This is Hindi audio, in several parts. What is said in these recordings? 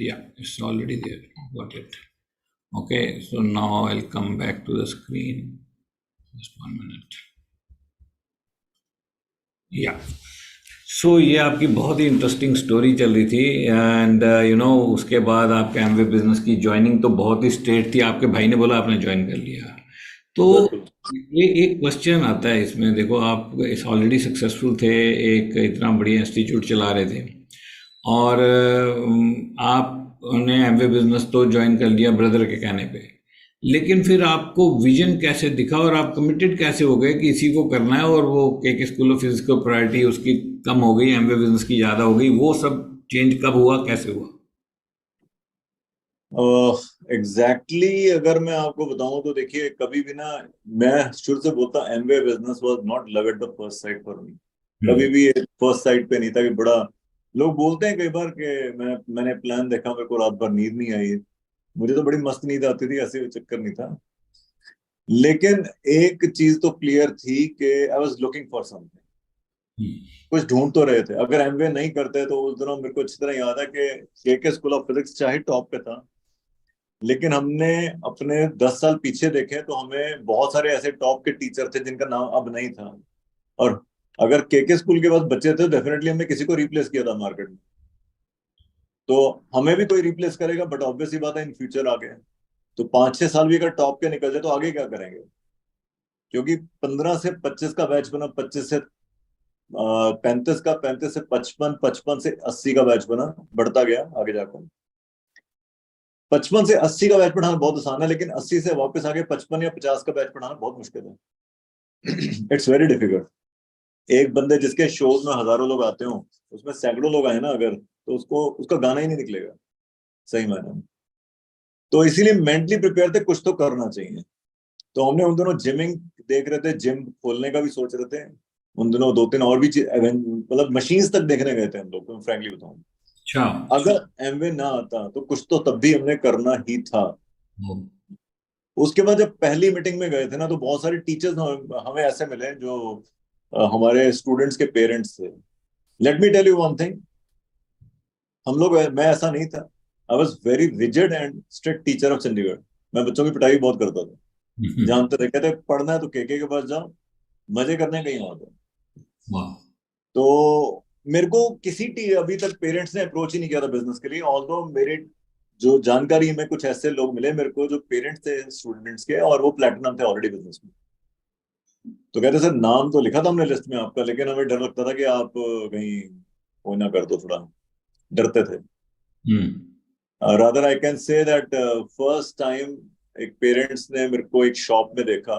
Yeah, it's already there. Got it. Okay, so now I'll come back to the screen. Just 1 minute. या सो ये आपकी बहुत ही इंटरेस्टिंग स्टोरी चल रही थी एंड उसके बाद आपके एमवे बिजनेस की ज्वाइनिंग तो बहुत ही स्ट्रेट थी। आपके भाई ने बोला आपने ज्वाइन कर लिया। तो बिल्कुल। ये एक क्वेश्चन आता है इसमें, देखो आप इस ऑलरेडी सक्सेसफुल थे, एक इतना बढ़िया इंस्टीट्यूट चला रहे थे और आपने एमवे बिजनेस तो ज्वाइन कर लिया ब्रदर के कहने पे, लेकिन फिर आपको विजन कैसे दिखा और आप कमिटेड कैसे हो गए कि इसी को करना है, और वो के स्कूल ऑफ फिजिक्स को प्रायोरिटी उसकी कम हो गई, एमवे बिजनेस की ज़्यादा हो गई, वो सब चेंज कब हुआ, कैसे हुआ? एग्जैक्टली अगर मैं आपको बताऊं तो देखिए, कभी भी ना, मैं शुरू से बोलता, Amway business was not love at the first sight for me. कभी हम्म। भी फर्स्ट साइट पे नहीं था कि बड़ा, लोग बोलते हैं कई बार कि मैंने प्लान देखा, मेरे को रात भर नींद नहीं आई। मुझे तो बड़ी मस्त नींद आती थी, ऐसे चक्कर नहीं था। लेकिन एक चीज तो क्लियर थी कि I was looking for something. कुछ ढूंढ तो रहे थे। अगर एमवे नहीं करते तो उस दिनों मेरे को अच्छी तरह याद है कि के स्कूल ऑफ फिजिक्स चाहे टॉप पे था, लेकिन हमने अपने 10 साल पीछे देखे तो हमें बहुत सारे ऐसे टॉप के टीचर थे जिनका नाम अब नहीं था। और अगर के स्कूल के पास बच्चे थे, डेफिनेटली हमने किसी को रिप्लेस किया था मार्केट में। तो हमें भी कोई रिप्लेस करेगा, बट ऑब्वियस ही बात है, इन फ्यूचर आ गए तो 5-6 साल भी अगर टॉप के निकल जाए तो आगे क्या करेंगे? क्योंकि 15 से 25 का बैच बना, 25 से 35 का, 35 से 55, 55 से 80 का बैच बना, बढ़ता गया आगे जाकर। 55 से 80 का बैच पढ़ाना बहुत आसान है, लेकिन 80 से वापस आगे 55 या 50 का बैच पढ़ाना बहुत मुश्किल है। It's very difficult. एक बंदे जिसके शोज में हजारों लोग आते हो, उसमें सैकड़ों लोग आए ना अगर, तो उसको उसका गाना ही नहीं निकलेगा सही मायने में। तो इसीलिए मेंटली प्रिपेयर थे, कुछ तो करना चाहिए। तो हमने उन दिनों जिमिंग देख रहे थे, जिम खोलने का भी सोच रहे थे। उन दिनों 2-3 और भी मतलब मशीन्स तक देखने गए थे हम लोग, तो फ्रैंकली बताऊं, अच्छा। अगर एमवे ना आता तो कुछ तो तब भी हमने करना ही था। हम्म। उसके बाद जब पहली मीटिंग में गए थे ना, तो बहुत सारे टीचर्स हमें ऐसे मिले जो हमारे स्टूडेंट्स के पेरेंट्स थे। Let me tell you one thing, मैं ऐसा नहीं था। I was very rigid and strict teacher of Chandigarh. मैं बच्चों की पिटाई बहुत करता था। जानते थे, कहते पढ़ना है तो के पास जाओ, मजे करने कहीं और दो। वाह। तो मेरे को अभी तक पेरेंट्स ने अप्रोच ही नहीं किया था बिजनेस के लिए। ऑल्दो मेरे जो जानकारी में कुछ ऐसे लोग मिले मेरे को जो पेरेंट्स थे स्टूडेंट्स के, और वो प्लेटिनम थे ऑलरेडी बिजनेस में। तो कहते सर, नाम तो लिखा था हमने लिस्ट में आपका, लेकिन हमें डर लगता था कि आप कहीं वो ना कर दो, थोड़ा डरते थे। Hmm. Rather I can say that first time एक पेरेंट्स ने मेरे को एक शॉप में देखा,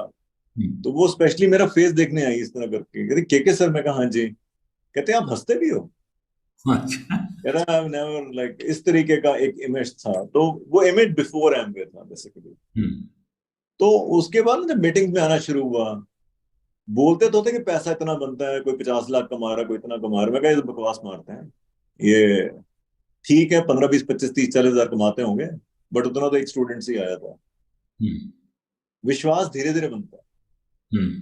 हम्म। तो वो स्पेशली मेरा फेस देखने आई इस तरह करके, कहते के सर? मैं कहा हाँ जी। कहते आप हंसते भी हो? अच्छा। कह रहा आई नेवर लाइक, इस तरीके का एक इमेज था। तो वो इमेज बिफोर एमवे था बेसिकली। हम्म। तो उसके बाद जब मीटिंग में आना शुरू हुआ, बोलते तो थे कि पैसा इतना बनता है, कोई 50 लाख कमा रहा है, कोई इतना कमा रहा है। मैं कहा ये तो बकवास मारते हैं ये। ठीक है, 15, 20, 25, 30, 40 हजार कमाते होंगे, बट उतना तो एक स्टूडेंट से ही आया था। हम्म। विश्वास धीरे धीरे बनता है। हम्म।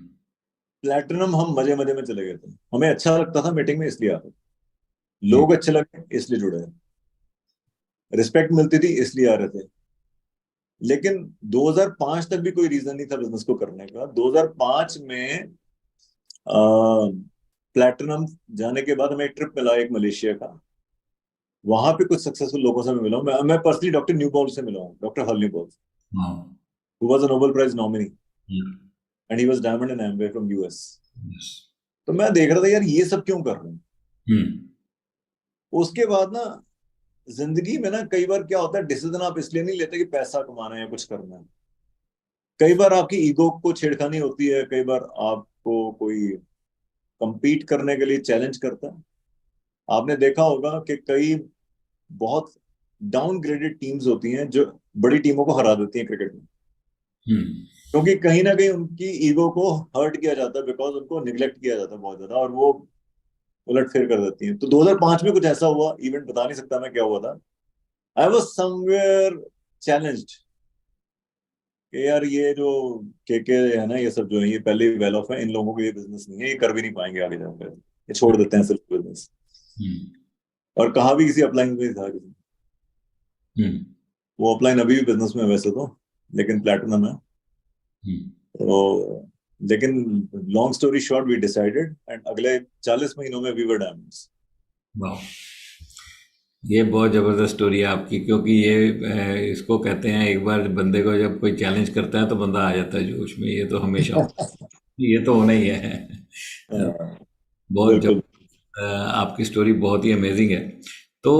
प्लेटिनम हम मजे मजे में चले गए थे, हमें अच्छा लगता था मीटिंग में इसलिए आते थे, हम्म। लोग अच्छे लगे इसलिए जुड़े, रिस्पेक्ट मिलती थी इसलिए आ रहे थे। लेकिन 2005 तक भी कोई रीजन नहीं था बिजनेस को करने का। 2005 में प्लेटिनम जाने के बाद हमें एक ट्रिप मिला, एक मलेशिया का। वहां पे कुछ सक्सेसफुल लोगों से मैं मिला हूं। मैं पर्सनली डॉक्टर न्यूबॉल से मिला हूं, डॉक्टर हल न्यूबॉल, हाँ। Who was a Nobel prize nominee हम्म। And he was diamond in Amway from US. Yes. तो मैं देख रहा था यार, ये सब क्यों कर रहे हैं। हम्म। उसके बाद ना, जिंदगी में ना कई बार क्या होता है, डिसीजन आप इसलिए नहीं लेते कि पैसा कमाना है या कुछ करना है। कई बार आपकी ईगो को छेड़खानी होती है, कई बार आपको कोई compete करने के लिए चैलेंज करता है। आपने देखा होगा कि कई बहुत डाउनग्रेडेड टीम्स होती हैं जो बड़ी टीमों को हरा देती हैं क्रिकेट में, हम्म। क्योंकि कहीं ना कहीं उनकी ईगो को हर्ट किया जाता है, बिकॉज उनको निग्लेक्ट किया जाता है बहुत ज्यादा, और वो उलटफेर कर देती हैं। तो 2005 में कुछ ऐसा हुआ, इवेंट बता नहीं सकता मैं क्या हुआ था। आई वॉज समवेयर चैलेंज्ड कि यार ये जो के है ना, ये सब जो है, ये पहले ही वेल ऑफ है, इन लोगों को ये बिजनेस नहीं है, ये कर भी नहीं पाएंगे आगे जाकर, ये छोड़ देते हैं सिर्फ बिजनेस। हम्म। और कहा भी किसी अपलाइन में था किसी ने। हम्म। वो अपलाइन अभी भी बिजनेस में है वैसे तो, लेकिन प्लेटिनम है। हम्म। तो लेकिन long story short we decided, and अगले 40 महीनों में वी वर डायमंड्स। वाह, ये बहुत ज़बरदस्त स्टोरी है आपकी, क्योंकि ये इसको कहते हैं, एक बार बंदे को जब कोई चैलेंज करता है तो बंदा आ जाता है जोश में। ये तो हमेशा ये तो होना ही है। बहुत जब बिल्कुल। आपकी स्टोरी बहुत ही अमेजिंग है। तो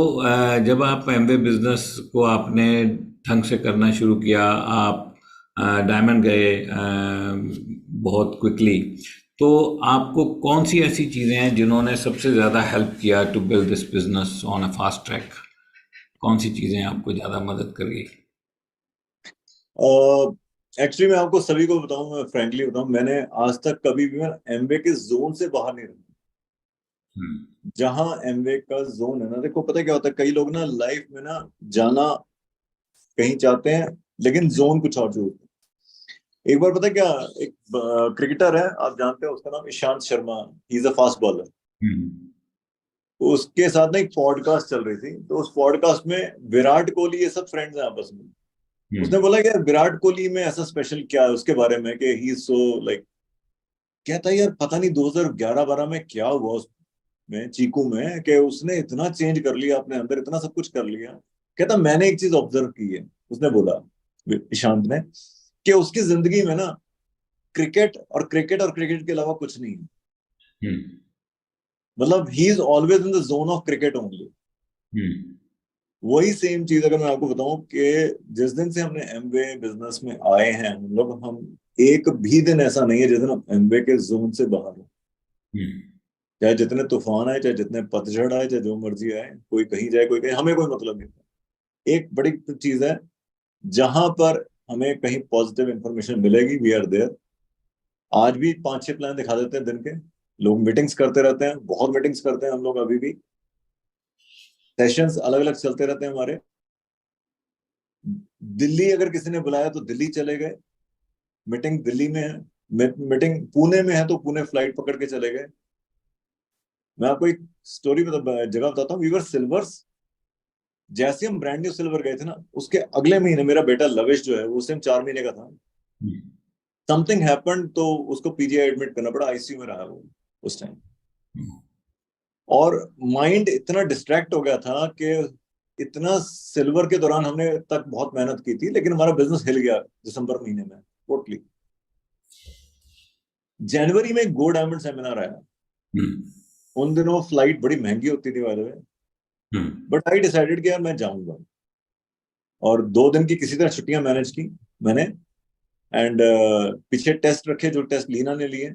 जब आप एमवे बिजनेस को आपने ढंग से करना शुरू किया, आप डायमंड गए बहुत क्विकली, तो आपको कौन सी ऐसी चीज़ें हैं जिन्होंने सबसे ज़्यादा हेल्प किया to build this business on a fast track? कौन सी चीज़ें आपको ज़्यादा मदद कर गई? एक्चुअली मैं आपको सभी को बताऊं, मैं फ्रैंकली बताऊं, मैंने आज तक कभी भी मैं एमवे के जोन से बाहर नहीं रहा। हम्म। जहां एमवे का जोन है ना, देखो पता है क्या होता है, कई लोग ना लाइफ में ना जाना कहीं चाहते हैं, लेकिन जोन कुछ और जो होता है। एक बार पता है क्या, एक क्रिकेटर है, आप जानते हो, उसका नाम Ishant Sharma, he is a fast bowler. Hmm. उसके साथ ना एक पॉडकास्ट चल रही थी, तो उस पॉडकास्ट में विराट कोहली, ये सब फ्रेंड्स हैं आपस में। उसने हम्म। बोला कि यार विराट कोहली में ऐसा स्पेशल क्या है उसके बारे में कि ही सो लाइक, कहता है यार पता नहीं 2011-12 में क्या हुआ उसमें, चीकू में, कि उसने इतना चेंज कर लिया अपने अंदर, इतना सब कुछ कर लिया। कहता मैंने एक चीज ऑब्जर्व की है, उसने बोला, ईशांत ने, कि उसकी जिंदगी में ना क्रिकेट के अलावा कुछ नहीं है। हम्म। मतलब he is always in the zone of cricket only. Hmm. वही सेम चीज अगर मैं आपको बताऊं कि जिस दिन से हमने एमवे बिजनेस में आए हैं हम लोग, हम एक भी दिन ऐसा नहीं है जिस दिन हम एमवे के जोन से बाहर हो। हम्म। चाहे जितने तूफान आए, चाहे जितने पतझड़ आए, चाहे जो मर्जी आए, कोई कहीं जाए कोई कहीं, हमें कोई मतलब नहीं। एक बड़ी चीज है, जहां पर हमें कहीं पॉजिटिव इंफॉर्मेशन मिलेगी, वी आर देयर। आज भी 5-6 प्लान दिखा देते हैं दिन के। लोग मीटिंग्स करते रहते हैं, बहुत मीटिंग्स करते हैं हम लोग अभी भी। सेशंस अलग अलग चलते रहते हैं हमारे। दिल्ली अगर किसी ने बुलाया तो दिल्ली चले गए, मीटिंग दिल्ली में है। मीटिंग पुणे में है तो पुणे फ्लाइट पकड़ के चले गए। मैं आपको एक स्टोरी मतलब जगह बताता हूँ, वीवर सिल्वर्स। जैसे हम ब्रांड न्यू सिल्वर गए थे ना, उसके अगले महीने मेरा बेटा लविश जो है, वो उस टाइम 4 महीने का था, हम्म। समथिंग हैपेंड, तो उसको पीजीआई एडमिट करना पड़ा, आईसीयू में रहा वो उस टाइम। और माइंड इतना डिस्ट्रैक्ट हो गया था कि इतना, सिल्वर के दौरान हमने तक बहुत मेहनत की थी, लेकिन हमारा बिजनेस हिल गया दिसंबर महीने में टोटली। जनवरी में एक गो डायमंड सेमिनार आया। हम्म। उन दिनों फ्लाइट बड़ी महंगी होती थी by the way, hmm. But I decided कि यार मैं जाऊंगा। और 2 दिन की किसी तरह छुट्टियां मैनेज की मैंने, एंड पीछे टेस्ट रखे जो टेस्ट लीना ने लिए।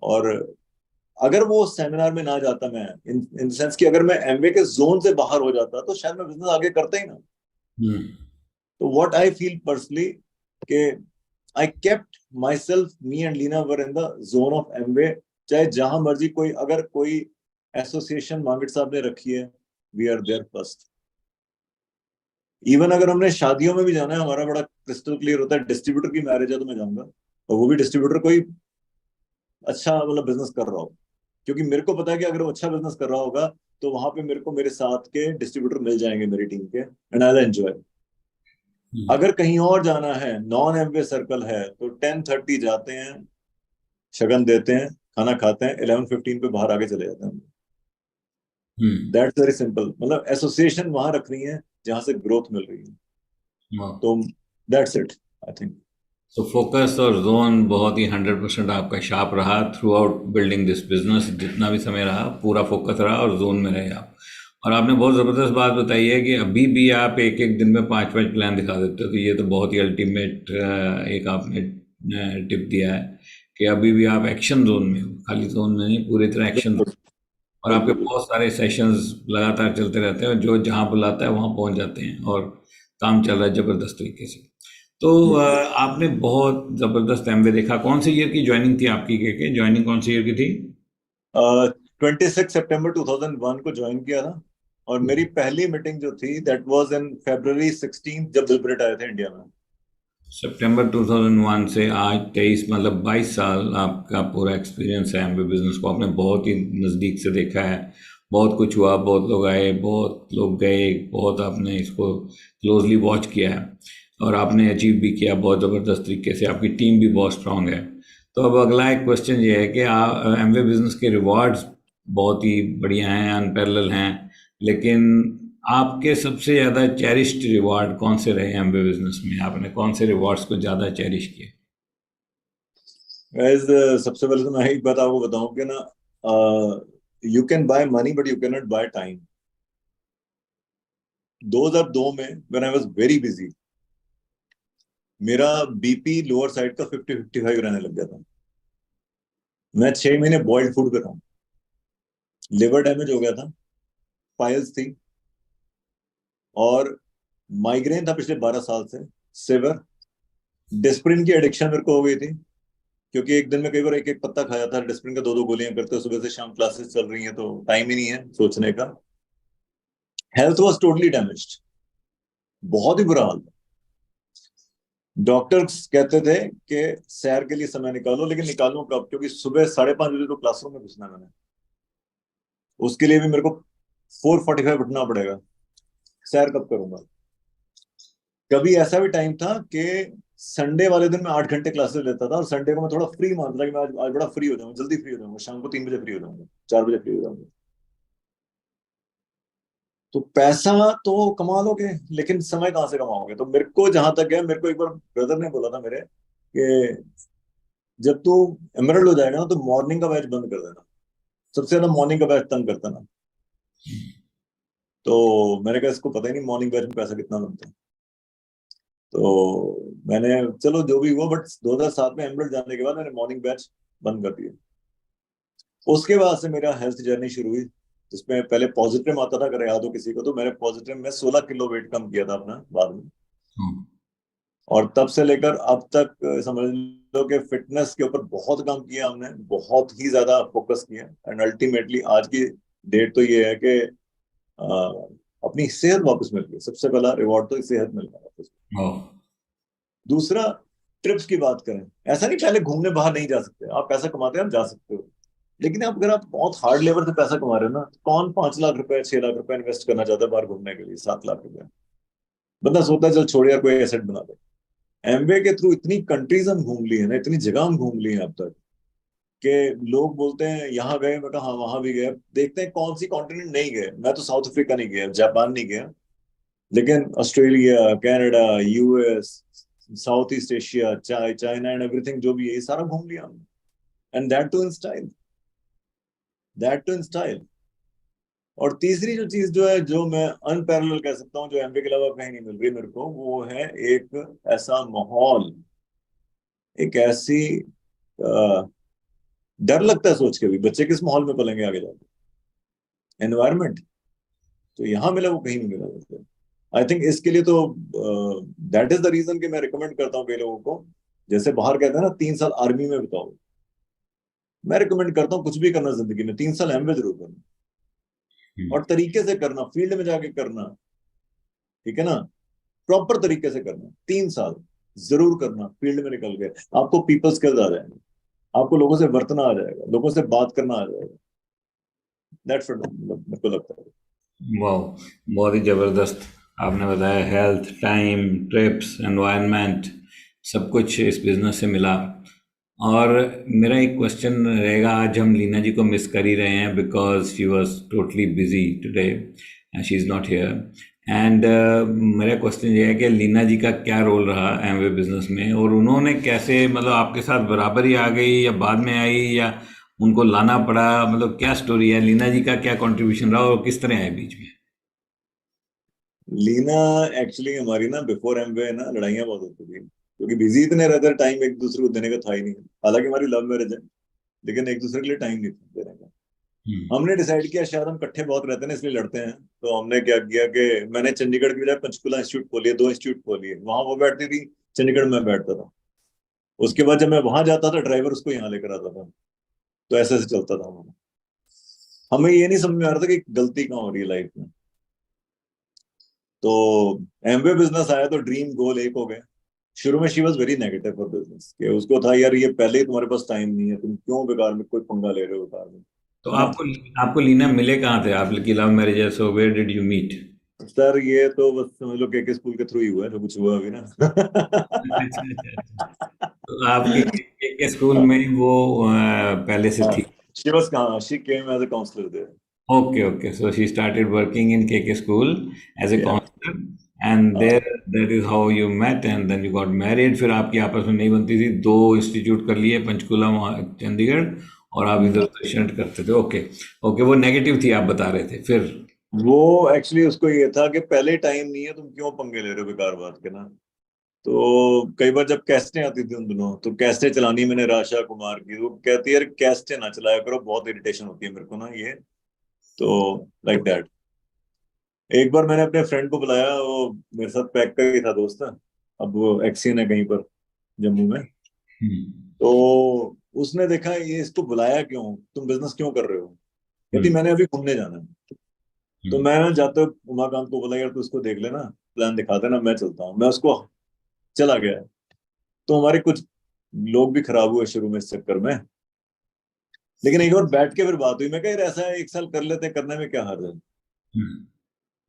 और अगर वो सेमिनार में ना जाता मैं, इन सेंस कि अगर मैं एमवे के जोन से बाहर हो जाता, तो शायद मैं बिजनेस आगे करता ही ना। हम्म। तो व्हाट आई फील पर्सनली कि I kept myself, me and Leena were in the zone of Amway. चाहे जहां मर्जी कोई, अगर कोई एसोसिएशन मांगट साहब ने रखी है, वी आर देयर फर्स्ट। इवन अगर हमने शादियों में भी जाना है, हमारा बड़ा क्रिस्टल क्लियर होता है, डिस्ट्रीब्यूटर की मैरिज है तो मैं जाऊंगा, और वो भी डिस्ट्रीब्यूटर कोई अच्छा मतलब बिजनेस कर रहा हो। क्योंकि मेरे को पता है कि अगर वो अच्छा बिजनेस कर रहा होगा, तो वहां पे मेरे को मेरे साथ के डिस्ट्रीब्यूटर मिल जाएंगे मेरी टीम के, एंड आई एंजॉय। हम्म। अगर कहीं और जाना है, नॉन एमवे सर्कल है, तो 10:30 जाते हैं, शगन देते हैं, खाना खाते हैं, 11:15 पे बाहर आके चले जाते हैं। हम्म। दैट्स वेरी सिंपल, मतलब एसोसिएशन वहां रख रही है जहां से ग्रोथ मिल रही है। वाह। तो दैट्स इट, आई थिंक। तो फोकस और जोन बहुत ही 100% आपका शार्प रहा through out building this business. जितना भी समय रहा पूरा फोकस रहा और जोन में रहे आप। और आपने बहुत ज़बरदस्त बात बताई है कि अभी भी आप एक एक दिन में 5-5 प्लान दिखा देते हो, तो ये तो बहुत ही अल्टीमेट एक आपने टिप दिया है कि अभी भी आप एक्शन जोन में हो, खाली जोन में नहीं, पूरी तरह एक्शन। बिल्कुल और आपके बिल्कुल बहुत सारे सेशंस लगातार चलते रहते हैं, जो जहाँ बुलाता है वहाँ पहुँच जाते हैं और काम चल रहा है ज़बरदस्त तरीके से। तो बिल्कुल। आपने बहुत ज़बरदस्त एमवे देखा। कौन से ईयर की ज्वाइनिंग थी आपकी? के ज्वाइनिंग कौन से ईयर की थी? 26 सितंबर 2001 को ज्वाइन किया था। और मेरी पहली मीटिंग जो थी, दैट वाज इन February 16, जब दिलप्रेट आए थे इंडिया में। सितंबर 2001 से आज 23, मतलब 22 साल आपका पूरा एक्सपीरियंस है एमवे बिजनेस को आपने बहुत ही नज़दीक से देखा है। बहुत कुछ हुआ, बहुत लोग आए, बहुत लोग गए, बहुत आपने इसको क्लोजली वॉच किया है और आपने अचीव भी किया बहुत ज़बरदस्त तरीके से, आपकी टीम भी बहुत स्ट्रांग है। तो अब अगला एक क्वेश्चन ये है कि एमवे बिजनेस के रिवॉर्ड्स बहुत ही बढ़िया हैं, अनपैरेलल हैं, लेकिन आपके सबसे ज़्यादा चेरिश्ड रिवॉर्ड कौन से रहे एमवे बिजनेस में? आपने कौन से रिवॉर्ड्स को ज़्यादा चेरिश किए? गाइस, सबसे पहले तो मैं एक बात आपको बताऊं कि ना, you can buy money but you can not by time. 2002 में when I was very busy, मेरा बीपी लोअर साइड का 50-55 रहने लग गया था। मैं 6 महीने बॉइल्ड फूड पे रहा, लिवर डैमेज हो गया था, पाइल्स थी, और माइग्रेन था पिछले 12 साल से सिवियर। डिस्प्रिन की एडिक्शन मेरे को हो गई थी, क्योंकि एक दिन में कई बार एक एक पत्ता खाया था डिस्प्रिन का, 2-2 गोलियां करते, सुबह से शाम क्लासेस चल रही हैं तो टाइम ही नहीं है सोचने का। हेल्थ वॉज टोटली डैमेज्ड, बहुत ही बुरा हाल था। डॉक्टर्स कहते थे कि सैर के लिए समय निकालो, लेकिन निकालूं कब, क्योंकि सुबह 5:30 बजे तो क्लासरूम में घुसना है मैंने, उसके लिए भी मेरे को 4:45 उठना पड़ेगा, सैर कब करूंगा। कभी ऐसा भी टाइम था कि संडे वाले दिन मैं 8 घंटे क्लासेस लेता था, और संडे को मैं थोड़ा फ्री मानता था कि मैं आज बड़ा फ्री हो जाऊंगा, जल्दी फ्री हो जाऊंगा, शाम को 3 बजे फ्री हो जाऊंगा, 4 बजे फ्री हो जाऊंगा। तो पैसा तो कमा लोगे, लेकिन समय कहाँ से कमाओगे? तो मेरे को जहां तक है, मेरे को एक बार ब्रदर ने बोला था मेरे कि जब तू एमरल्ड हो जाएगा ना, तो मॉर्निंग का बैच बंद कर देना। सबसे ज्यादा मॉर्निंग का बैच तंग करता ना। तो मैंने कहा इसको पता ही नहीं मॉर्निंग बैच में पैसा कितना बनता है। तो मैंने, चलो जो भी हुआ, बट 2007 में एमरल्ड जाने के बाद मैंने मॉर्निंग बैच बंद कर दिया। उसके बाद से मेरा हेल्थ जर्नी शुरू हुई, जिसमें पहले पॉजिटिव आता था, अगर याद हो किसी को, तो मैंने पॉजिटिव में 16 किलो वेट कम किया था अपना बाद में। हम्म। और तब से लेकर अब तक समझ लो कि फिटनेस के ऊपर बहुत काम किया हमने, बहुत ही ज्यादा फोकस किया, एंड अल्टीमेटली आज की डेट तो ये है कि अपनी सेहत वापस मिल गई। सबसे पहला रिवॉर्ड तो सेहत मिल गया वापस। ओह। दूसरा, ट्रिप्स की बात करें, ऐसा नहीं पहले घूमने बाहर नहीं जा सकते, आप पैसा कमाते हैं आप जा सकते हो, लेकिन आप अगर आप बहुत हार्ड लेबर से पैसा कमा रहे हो ना, तो कौन 5 लाख रुपए 6 लाख रुपए इन्वेस्ट करना चाहता है बाहर घूमने के लिए? 7 लाख रुपए बंदा सोचता है चल छोड़ यार, कोई एसेट बना दे। एमवे के थ्रू इतनी कंट्रीज हम घूम ली है ना, इतनी जगह हम घूम ली है अब तक, कि लोग बोलते हैं यहाँ गए, मैं कहा हाँ वहां भी गए। देखते हैं कौन सी कॉन्टिनेंट नहीं गए। मैं तो साउथ अफ्रीका नहीं गया, जापान नहीं गया, लेकिन Australia, Canada, US, South East Asia, China and everything जो भी है, ये सारा घूम लिया हमने। And that too in style, that too in style. और तीसरी जो चीज जो है, जो मैं अनपैरेलल कह सकता हूँ, जो एमबी के अलावा कहीं नहीं मिल रही मेरे को, वो है एक ऐसा माहौल, एक ऐसी डर लगता है सोच के भी, बच्चे किस माहौल में पलेंगे आगे जाके, एनवायरमेंट तो यहाँ मिला वो कहीं नहीं मिला मुझे। आई थिंक इसके लिए तो दैट इज द रीजन कि मैं रिकमेंड करता हूँ कई लोगों को, जैसे बाहर कहते हैं ना 3 साल आर्मी में बिताओ, मैं रिकमेंड करता हूँ कुछ भी करना जिंदगी में 3 साल एमवे जरूर करना, और तरीके से करना, फील्ड में जाके करना, ठीक है ना, प्रॉपर तरीके से करना, 3 साल जरूर करना, फील्ड में निकल गए, आपको पीपल स्किल्स आ जाएंगे, आपको लोगों से बर्तना आ जाएगा, लोगों से बात करना आ जाएगा। दैट्स व्हाट मेरे को लगता है। वाह, बहुत ही ज़बरदस्त आपने बताया। हेल्थ, टाइम, ट्रिप्स, एनवायरनमेंट, सब कुछ इस बिज़नेस से मिला। और मेरा एक क्वेश्चन रहेगा, आज हम लीना जी को मिस कर ही रहे हैं because she was totally busy today and she is not here. And मेरा क्वेश्चन ये है कि लीना जी का क्या रोल रहा एमवे बिजनेस में, और उन्होंने कैसे, मतलब आपके साथ बराबर ही आ गई या बाद में आई, या उनको लाना पड़ा, मतलब क्या स्टोरी है लीना जी का, क्या कंट्रीब्यूशन रहा और किस तरह आए बीच में? लीना एक्चुअली हमारी ना बिफोर एमवे ना लड़ाइयाँ बहुत होती थी, क्योंकि बिजी इतने रहते, टाइम एक दूसरे को देने का था ही नहीं। हालांकि हमारी लव मैरिज है, लेकिन एक दूसरे के लिए टाइम नहीं था देने का। हम्म। हमने डिसाइड किया शायद हम इकट्ठे बहुत रहते हैं ना, इसलिए लड़ते हैं। तो हमने क्या किया कि मैंने चंडीगढ़ की बजाय पंचकुला इंस्टीट्यूट खोलिए, 2 इंस्टीट्यूट खोलिए, वहां वो बैठती थी, चंडीगढ़ में बैठता था। उसके बाद जब मैं वहां जाता था, ड्राइवर उसको यहाँ लेकर आता था। तो ऐसे ऐसे चलता था हमारा। हमें ये नहीं समझ में आ रहा था कि गलती कहाँ हो रही है लाइफ में। तो एमवे बिजनेस आया तो ड्रीम गोल एक हो गए। शुरू में she was very negative for business, कि उसको था यार ये पहले ही तुम्हारे पास टाइम नहीं है, तुम क्यों बेकार में कोई पंगा ले रहे हो बेकार में। तो है ना। आपको आपको लीना मिले कहाँ थे? आपकी love marriage, so where did you meet? Sir ये तो बस समझ लो के स्कूल के थ्रू ही हुआ है, जो कुछ हुआ अभी ना। अच्छा अच्छा अच्छा। तो आपके के स्कूल में ही वो पहले से थी? शी वाज कहाँ, she came as a counsellor there. Okay, okay. So she started working in KK school as a या counselor, and there that is how you met, and then you got married. फिर आपकी आपस में नहीं बनती थी, दो इंस्टीट्यूट कर लिए, पंचकुला चंडीगढ़, और आप इधर उधर शिफ्ट करते थे। ओके ओके, वो नेगेटिव थी आप बता रहे थे फिर? वो एक्चुअली उसको ये था कि पहले टाइम नहीं है, तुम क्यों पंगे ले रहे हो बेकार बात के ना। तो कई बार जब कैस्टें आती थी उन दिनों, तो कैस्टें चलानी मैंने राशा कुमार की, वो कहती है यार कैस्टें ना चलाया करो, बहुत इरिटेशन होती है मेरे को ना ये। तो लाइक दैट, एक बार मैंने अपने फ्रेंड को बुलाया, वो मेरे साथ पैक का ही था दोस्त। अब वो एक्सियन है कहीं पर जम्मू में। हम्म तो उसने देखा ये इसको बुलाया क्यों, तुम बिजनेस क्यों कर रहे हो, कहती हम्म मैंने अभी घूमने जाना है। तो हम्म मैं ना जाते उमाकांत को बोला यार तू इसको देख लेना, प्लान दिखा देना, मैं चलता हूँ। मैं उसको चला गया। तो हमारे कुछ लोग भी खराब हुए शुरू में इस चक्कर में। लेकिन एक बार बैठ के फिर बात हुई, मैं कह यार ऐसा है, एक साल कर लेते हैं, करने में क्या हर्ज है, हम्म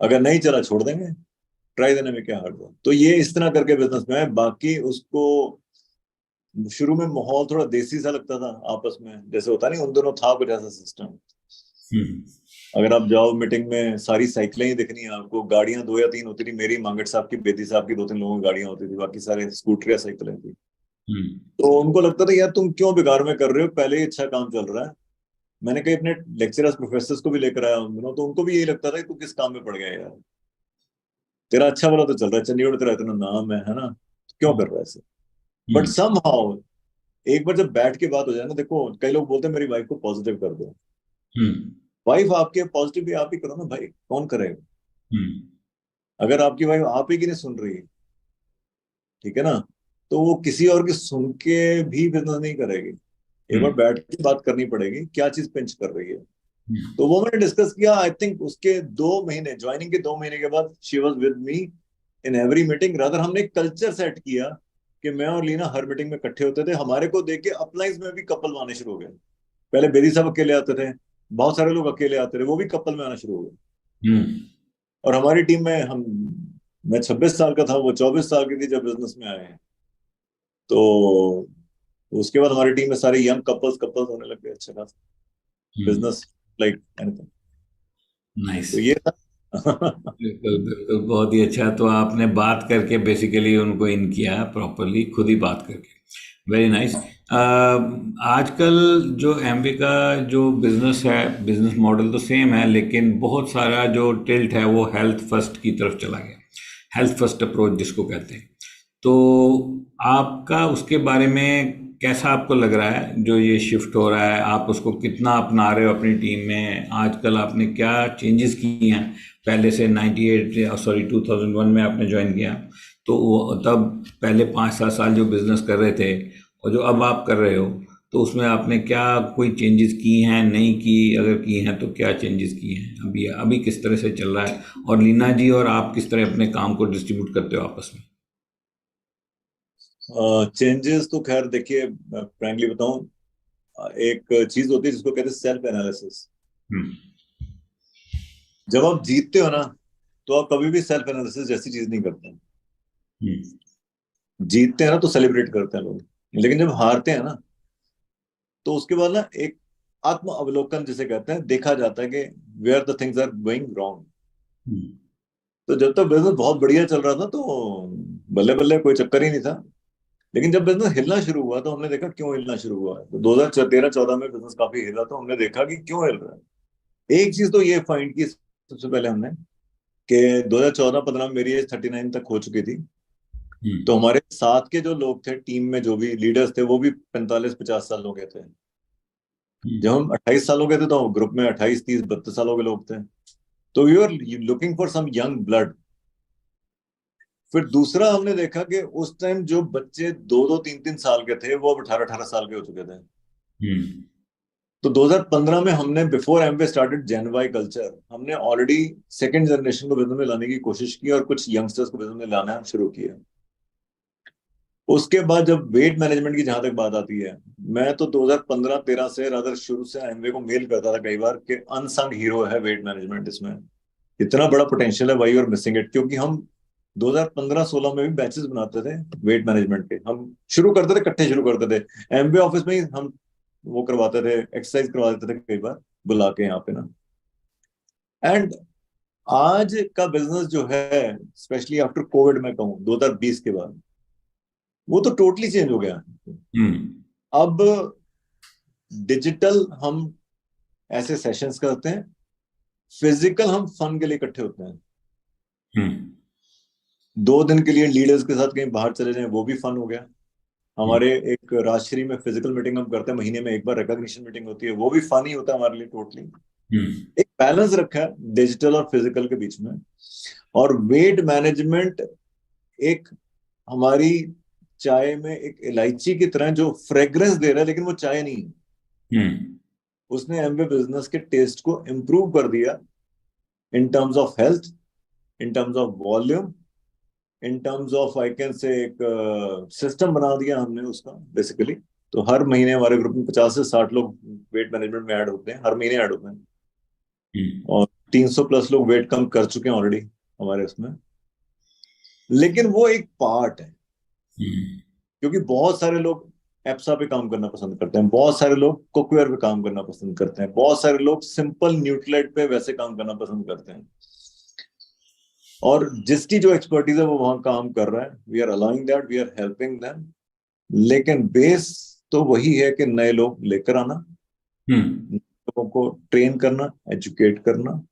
अगर नहीं चला छोड़ देंगे, ट्राई देने में क्या हर्ज है। तो ये इस तरह करके बिजनेस में है। बाकी उसको शुरू में माहौल थोड़ा देसी सा लगता था आपस में, जैसे होता नहीं उन दोनों था कुछ ऐसा सिस्टम। हम्म अगर आप जाओ मीटिंग में सारी साइकिलें ही दिखनी है आपको, गाड़ियां दो या तीन होती थी, मेरी मांगट साहब की, बेदी साहब की, दो तीन लोगों की गाड़ियां होती थी, बाकी सारे स्कूटर या साइकिलें थी। हम्म तो उनको लगता था यार तुम क्यों बेकार में कर रहे हो, पहले ही अच्छा काम चल रहा है। मैंने कई अपने लेक्चरर्स प्रोफेसर्स को भी लेकर आया उन दिनों, तो उनको भी यही लगता था कि तू किस काम में पड़ गया यार, तेरा अच्छा वाला तो चल रहा है, चंडीगढ़ तेरा इतना नाम है ना, तो क्यों कर रहा है ऐसे। बट हम्म सम हाउ एक बार जब बैठ के बात हो जाए ना, देखो कई लोग बोलते हैं मेरी वाइफ को पॉजिटिव कर दो। हम्म वाइफ आपके पॉजिटिव भी आप ही करो ना भाई, कौन करेगा। हम्म अगर आपकी वाइफ आप ही की नहीं सुन रही है, ठीक है ना, तो वो किसी और की सुन के भी बिजनेस नहीं करेगी। एक बार हम्म बैठ के बात करनी पड़ेगी क्या चीज पिंच कर रही है। हम्म तो वो मैंने डिस्कस किया। आई थिंक उसके 2 महीने, ज्वाइनिंग के 2 महीने के बाद she was with me in every meeting. Rather हमने एक कल्चर सेट किया कि मैं और लीना हर मीटिंग में इकट्ठे होते थे। हमारे को देख के अपलाइंस में भी कपल आने शुरू हो गए। पहले बेदी साहब अकेले आते थे, बहुत सारे लोग अकेले आते थे, वो भी कपल में आना शुरू हो गए। हम्म और हमारी टीम में हम, मैं 26 साल का था, वो 24 साल की थी जब बिजनेस में आए हैं। तो उसके बाद हमारी टीम में सारे यंग कपल्स कपल्स होने लग गए, अच्छा खासा hmm. Business like anything. Nice. तो ये था। बिल्कुल बिल्कुल, बहुत ही अच्छा। तो आपने बात करके बेसिकली उनको इन किया प्रॉपरली, खुद ही बात करके। Very nice. आजकल जो एमवे का जो बिजनेस है, बिजनेस मॉडल तो सेम है, लेकिन बहुत सारा जो टिल्ट है वो हेल्थ फर्स्ट की तरफ चला गया। हेल्थ फर्स्ट अप्रोच जिसको कहते हैं। तो आपका उसके बारे में कैसा आपको लग रहा है, जो ये शिफ्ट हो रहा है, आप उसको कितना अपना रहे हो अपनी टीम में? आजकल आपने क्या चेंजेस किए हैं पहले से? 98 सॉरी 2001 में आपने ज्वाइन किया, तो तब पहले 5-7 साल जो बिजनेस कर रहे थे और जो अब आप कर रहे हो, तो उसमें आपने क्या कोई चेंजेस की हैं, नहीं की? अगर की हैं तो क्या चेंजेस किए हैं? अभी अभी किस तरह से चल रहा है, और लीना जी और आप किस तरह अपने काम को डिस्ट्रीब्यूट करते हो आपस में? चेंजेस तो खैर देखिए, फ्रैंकली बताऊं, एक चीज होती है जिसको कहते हैं सेल्फ एनालिसिस। हम्म जब आप जीतते हो ना, तो आप कभी भी सेल्फ एनालिसिस जैसी चीज नहीं करते। हम्म जीतते हैं ना तो सेलिब्रेट करते हैं लोग, लेकिन जब हारते हैं ना, तो उसके बाद ना एक आत्म अवलोकन जिसे कहते हैं, देखा जाता है कि where the things are going wrong. Hmm तो जब तक बिजनेस बहुत बढ़िया चल रहा था तो बल्ले बल्ले कोई चक्कर ही नहीं था। लेकिन जब बिजनेस हिलना शुरू हुआ तो हमने देखा क्यों हिलना शुरू हुआ है। तो 2013-14 में बिजनेस काफी हिला, तो हमने देखा कि क्यों हिल रहा है। एक चीज तो ये फाइंड की सबसे पहले हमने, कि 2014-15 में मेरी एज 39 तक हो चुकी थी। हम्म तो हमारे साथ के जो लोग थे टीम में, जो भी लीडर्स थे, वो भी 45-50 सालों के थे। जब हम 28 सालों के थे तो ग्रुप में 28, 30, 32 सालों के लोग थे। तो we are looking for some young blood. फिर दूसरा हमने देखा कि उस टाइम जो बच्चे 2-2, 3-3 साल के थे, वो अब 18-18 साल के हो चुके थे। हम्म तो 2015 में हमने, बिफोर एमवे स्टार्टेड जेन वाई कल्चर, हमने ऑलरेडी सेकंड जनरेशन को बिजनेस में लाने की कोशिश की और कुछ यंगस्टर्स को बिजनेस में लाना शुरू किया। उसके बाद जब वेट मैनेजमेंट की जहां तक बात आती है, मैं तो 2015-13 से रादर शुरू से एमवे को मेल करता था कई बार कि अनसंग हीरो है वेट मैनेजमेंट, इसमें इतना बड़ा पोटेंशियल है, वाई आर मिसिंग इट। क्योंकि हम 2015-16 में भी बैचेस बनाते थे वेट मैनेजमेंट के, हम शुरू करते थे, इकट्ठे शुरू करते थे एमबी ऑफिस में ही, हम वो करवाते थे, एक्सरसाइज करवा देते थे कई बार बुला के यहाँ पे ना। एंड आज का बिजनेस जो है, स्पेशली आफ्टर कोविड में कहूँ 2020 के बाद, वो तो टोटली चेंज हो गया। हम्म। अब डिजिटल हम ऐसे सेशंस करते हैं, फिजिकल हम फन के लिए इकट्ठे होते हैं। हम्म। 2 दिन के लिए लीडर्स के साथ कहीं बाहर चले जाएं, वो भी फन हो गया। हम्म। हमारे एक राजश्री में फिजिकल मीटिंग हम करते हैं, महीने में एक बार रिकॉग्निशन मीटिंग होती है, वो भी फन ही होता है हमारे लिए टोटली। हम्म। एक बैलेंस रखा है डिजिटल और फिजिकल के बीच में। और वेट मैनेजमेंट एक हमारी चाय में एक इलायची की तरह जो फ्रेग्रेंस दे रहा है, लेकिन वो चाय नहीं है। हम्म। उसने एमवे बिजनेस के टेस्ट को इम्प्रूव कर दिया, in terms of health, in terms of volume, in terms of I can से एक सिस्टम बना दिया हमने उसका बेसिकली। तो हर महीने हमारे ग्रुप में 50 से 60 लोग वेट मैनेजमेंट में ऐड होते हैं, हर महीने ऐड होते हैं। हम्म। और 300 प्लस लोग वेट कम कर चुके हैं ऑलरेडी हमारे उसमें। लेकिन वो एक पार्ट है, हम्म। क्योंकि बहुत सारे लोग एप्सा पे काम करना पसंद करते हैं, बहुत सारे लोग कुकवेयर पे काम करना पसंद करते हैं, बहुत सारे लोग सिंपल न्यूट्रिलाइट पे वैसे काम करना पसंद करते हैं। और जिसकी जो एक्सपर्टीज है वो वहां काम कर रहा है, we are allowing that, we are helping them. लेकिन बेस तो वही है कि नए लोग लेकर आना, हम्म। लोगों को ट्रेन करना, एजुकेट करना,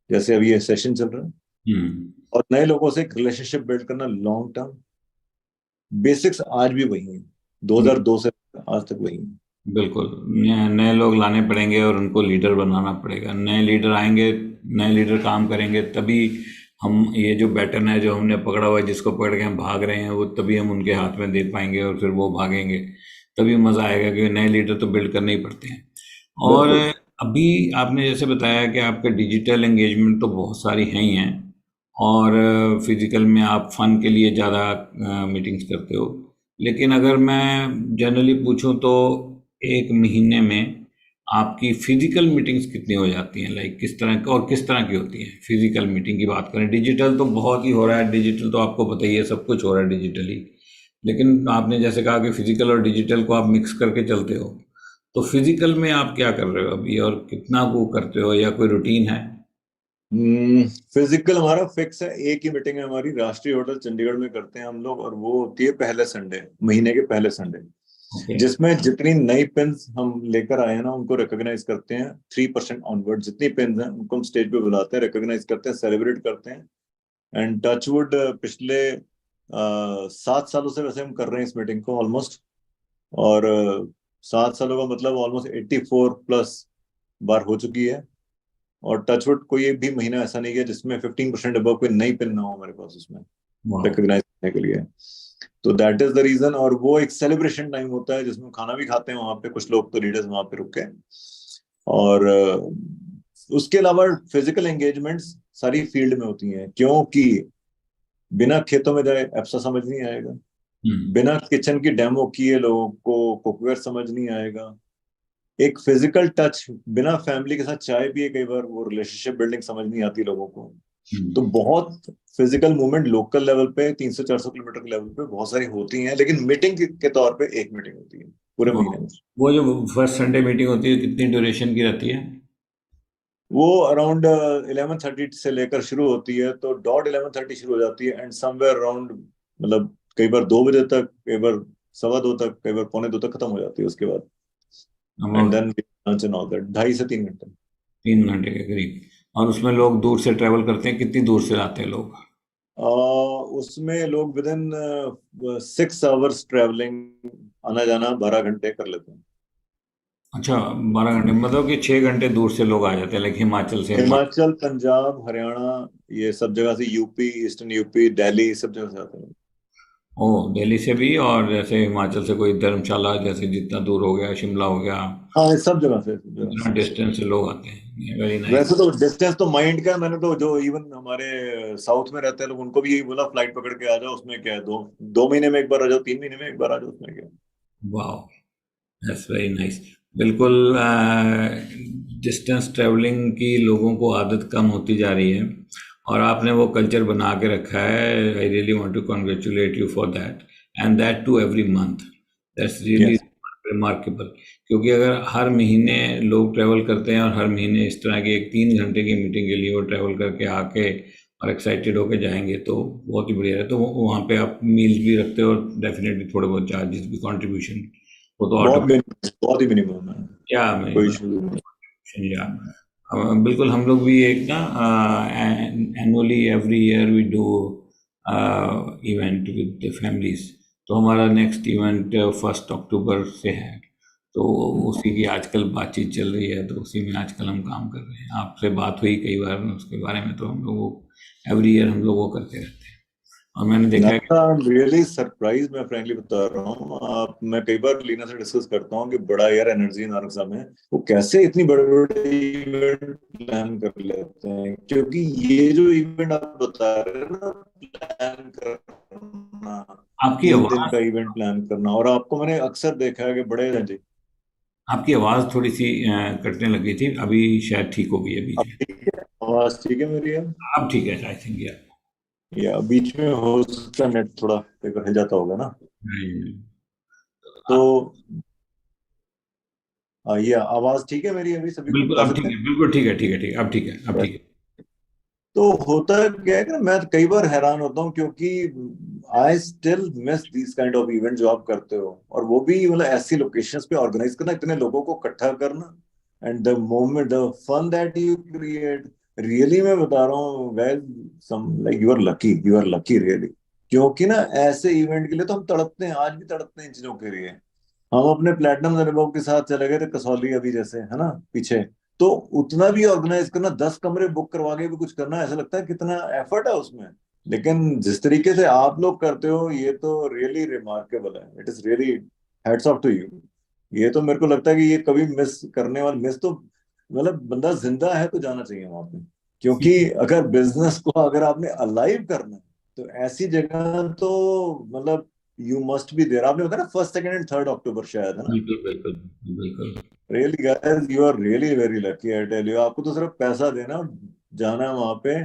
जैसे अभी ये सेशन चल रहा है। हम्म। और नए लोगों से एक रिलेशनशिप बिल्ड करना लॉन्ग टर्म। बेसिक्स आज भी वही है, 2002 से आज तक वही है। बिल्कुल। नए लोग लाने पड़ेंगे और उनको लीडर बनाना पड़ेगा। नए लीडर आएंगे, नए लीडर काम करेंगे, तभी हम ये जो बैटन है जो हमने पकड़ा हुआ है, जिसको पकड़ के हम भाग रहे हैं, वो तभी हम उनके हाथ में दे पाएंगे और फिर वो भागेंगे। तभी मज़ा आएगा, क्योंकि नए लीडर तो बिल्ड करने ही पड़ते हैं। और बिल्कुल। अभी आपने जैसे बताया कि आपके डिजिटल एंगेजमेंट तो बहुत सारी हैं ही हैं, और फिजिकल में आप फन के लिए ज़्यादा मीटिंग्स करते हो। लेकिन अगर मैं जनरली पूछूं तो एक महीने में आपकी फिजिकल मीटिंग्स कितनी हो जाती हैं? लाइक किस तरह और किस तरह की होती हैं? फिजिकल मीटिंग की बात करें, डिजिटल तो बहुत ही हो रहा है, डिजिटल तो आपको पता ही है, सब कुछ हो रहा है डिजिटली। लेकिन आपने जैसे कहा कि फिजिकल और डिजिटल को आप मिक्स करके चलते हो, तो फिजिकल में आप क्या कर रहे हो अभी, और कितना वो करते हो, या कोई रूटीन है? फिजिकल हमारा फिक्स है, एक ही मीटिंग है हमारी, राष्ट्रीय होटल चंडीगढ़ में करते हैं हम लोग, और वो होती है पहले संडे, महीने के पहले संडे। ओके। जिसमें जितनी नई पिन्स हम लेकर आए हैं ना, उनको रिकॉग्नाइज करते हैं, 3% ऑनवर्ड जितनी पिन्स हैं उनको हम स्टेज पे बुलाते हैं, रिकॉग्नाइज करते हैं, सेलिब्रेट करते हैं। एंड टचवुड पिछले 7 सालों से वैसे हम कर रहे हैं इस मीटिंग को ऑलमोस्ट। और 7 सालों का मतलब ऑलमोस्ट 84 प्लस बार हो चुकी है। और टचवुड कोई एक भी महीना ऐसा नहीं गया जिसमें 15% अबव कोई नई पिन ना हो हमारे पास उसमें वाह। रिकॉग्नाइज करने के लिए। तो दैट इज द रीजन। और वो एक सेलिब्रेशन टाइम होता है जिसमें खाना भी खाते हैं वहां पे, कुछ लोग तो लीडर्स वहां पे रुक के। और उसके अलावा फिजिकल एंगेजमेंट्स सारी फील्ड में होती हैं, क्योंकि बिना खेतों में जाए एप्सा समझ नहीं आएगा, हम्म। बिना किचन की डेमो किए लोगों को कुकवेयर समझ नहीं आएगा, एक फिजिकल टच बिना फैमिली के साथ चाय पिए कई बार वो रिलेशनशिप बिल्डिंग समझ नहीं आती लोगों को। तो हम्म। बहुत फिजिकल मूवमेंट लोकल लेवल पे 300-400 किलोमीटर के लेवल पे बहुत सारी होती हैं, लेकिन मीटिंग के तौर पे एक मीटिंग होती है पूरे वाह। महीने में। वो जो फर्स्ट संडे मीटिंग होती है, कितनी ड्यूरेशन की रहती है? वो अराउंड 11:30 से लेकर शुरू होती है, तो डॉट 11:30 शुरू हो जाती है, एंड समवेयर अराउंड मतलब कई बार 2 बजे तक, कई बार 2:15 तक, कई बार 2:45 तक खत्म हो जाती है उसके बाद। And about then lunch and all that, 2.5 से 3 घंटे। 3 घंटे के करीब। और उसमें लोग दूर से ट्रेवल करते हैं, कितनी दूर से आते हैं लोग? उसमें लोग विद इन 6 आवर्स ट्रेवलिंग, आना जाना 12 घंटे कर लेते हैं। अच्छा, 12 घंटे मतलब कि 6 घंटे दूर से लोग आ जाते हैं, लाइक हिमाचल से हिमाचल, पंजाब, हरियाणा, ये सब जगह से, यूपी, ईस्टर्न यूपी, दिल्ली, सब जगह से आते हैं। ओ, दिल्ली से भी, और जैसे हिमाचल से कोई धर्मशाला जैसे जितना दूर हो गया, शिमला हो गया, हाँ, सब जगह से, सब जगह उतना से। डिस्टेंस से लोग आते हैं। Very nice. वैसे तो डिस्टेंस तो माइंड का, मैंने तो जो इवन हमारे साउथ में रहते हैं लोग, उनको भी यही बोला फ्लाइट पकड़ के आ जाओ, उसमें क्या है, 2 महीने में एक बार आ जाओ, 3 महीने में एक बार आ जाओ, उसमें क्या है। वाह, दैट्स वेरी नाइस। बिल्कुल, डिस्टेंस ट्रैवलिंग की लोगों को आदत कम होती जा रही है, और आपने वो कल्चर बना के रखा है। I really want to congratulate you for that, and that too every month. That's really yes. Remarkable. क्योंकि अगर हर महीने लोग ट्रैवल करते हैं, और हर महीने इस तरह की एक 3 घंटे की मीटिंग के लिए वो ट्रैवल करके आके और एक्साइटेड होके जाएंगे, तो बहुत ही बढ़िया है। तो वहाँ पे आप मील्स भी रखते हो, और डेफिनेटली थोड़े बहुत चार्जेस भी, कंट्रीब्यूशन, वो तो बहुत ऑटोमेटिक। मिनिमम, बहुत ही मिनिमम है। क्या कोई मिनिमम? इशू नहीं। या बिल्कुल, हम लोग भी एक ना annually every year we do event with the families. तो हमारा नेक्स्ट इवेंट 1 अक्टूबर से है। तो उसी की आजकल बातचीत चल रही है, तो उसी में आजकल हम काम कर रहे हैं। आपसे बात हुई कई बार उसके बारे में, तो हम लोग एवरी ईयर हम लोग वो करते रहते हैं। और मैंने देखा है कि नाथा, रियली सरप्राइज, मैं फ्रेंकली बता रहा हूँ आप, मैं कई बार लीना से डिस्कस करता हूँ कि बड़ा यार एनर्जी नारंग में, वो कैसे इतनी बड़े बड़े इवेंट प्लान कर लेते हैं, क्योंकि ये जो इवेंट आप बता रहे हैं ना, प्लान करना, आपकी 3 दिन आवाज़ का इवेंट प्लान करना, और आपको मैंने अक्सर देखा है कि बड़े, हाँ जी। आपकी आवाज़ थोड़ी सी कटने लगी थी, अभी शायद ठीक हो गई है बीच अब में। ठीक है, आवाज ठीक है मेरी अब? अब ठीक है, आई थिंक। या बीच में हो सकता है नेट थोड़ा कई बार हिल जाता होगा ना। तो ये आवाज ठीक है मेरी अभी, सभी बिल्कुल बता अब ठीक सकते है, हैं? बिल्कुल ठीक है, ठीक है, ठीक है, अब ठीक है, अब ठीक है। तो होता क्या है कि मैं कई बार हैरान होता हूँ, क्योंकि I still miss this kind of event जो आप करते हो, और वो भी मतलब ऐसी लोकेशंस पे ऑर्गेनाइज करना, इतने लोगों को इकट्ठा करना, and the moment, the fun that you create, really मैं बता रहा हूँ, well, some like you are lucky really. क्योंकि ना ऐसे इवेंट के लिए तो हम तड़पते हैं, आज भी तड़पते हैं इन चीजों के लिए। हम अपने प्लेटिनम अनुभव के साथ चले गए थे कसौली अभी, जैसे है ना पीछे, तो उतना भी ऑर्गेनाइज करना, 10 कमरे बुक करवा के भी कुछ करना, ऐसा लगता है कितना एफर्ट है उसमें। लेकिन जिस तरीके से आप लोग करते हो, ये तो रियली रिमार्केबल है, it is really hats off to you. ये तो मेरे को लगता है कि ये कभी मिस करने वाला, मिस तो मतलब बंदा जिंदा है तो जाना चाहिए वहां पे। क्योंकि अगर बिजनेस को अगर आपने अलाइव करना है, तो ऐसी जगह तो मतलब यू मस्ट बी देयर। आपने बताया ना 1, 2 एंड 3 अक्टूबर शायद, है ना? बिल्कुल, बिल्कुल, बिल्कुल। Really guys, you are really very lucky, I tell you. आपको तो सिर्फ पैसा देना, जाना है वहां पे।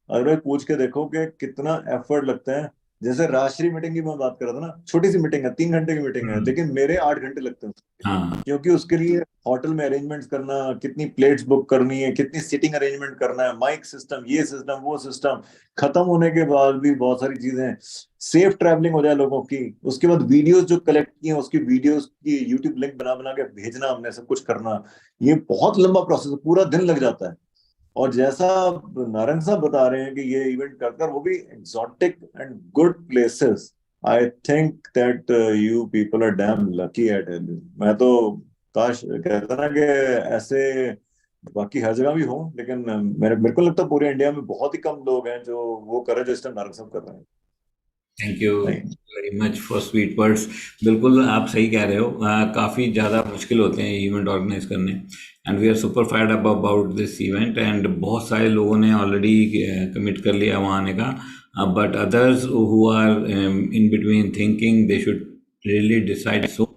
अगर पूछ के देखो कि कितना एफर्ट लगता है। जैसे राष्ट्रीय मीटिंग की मैं बात कर रहा था ना, छोटी सी मीटिंग है, 3 घंटे की मीटिंग है, हम्म, लेकिन मेरे 8 घंटे लगते हैं। हाँ। क्योंकि उसके लिए होटल में अरेंजमेंट्स करना, कितनी प्लेट्स बुक करनी है, कितनी सीटिंग अरेंजमेंट करना है, माइक सिस्टम, ये सिस्टम, वो सिस्टम, खत्म होने के बाद भी बहुत सारी चीजें, सेफ ट्रैवलिंग हो जाए लोगों की। उसके बाद वीडियोस जो कलेक्ट की हैं, उसकी वीडियोस की यूट्यूब लिंक बना बना के भेजना, हमने सब कुछ करना, ये बहुत लंबा प्रोसेस है, पूरा दिन लग जाता है। और जैसा नारंग साहब बता रहे हैं कि ये इवेंट कर कर, वो भी exotic and good places, I think that you people are damn lucky, I tell you. मैं तो काश कहता ना कि ऐसे बाकी हर जगह भी हो, लेकिन मेरे मेरे को लगता है पूरे इंडिया में बहुत ही कम लोग हैं जो वो कर रहे हैं जो इस टाइम नारंग साहब कर रहे हैं। थैंक यू नहीं। Very much for sweet words. बिल्कुल, आप सही कह रहे हो। काफ़ी ज़्यादा मुश्किल होते हैं इवेंट ऑर्गेनाइज करने, and we are super fired up about this event, and बहुत सारे लोगों ने ऑलरेडी कमिट कर लिया वहाँ आने का। But others who are in between thinking they should really decide so,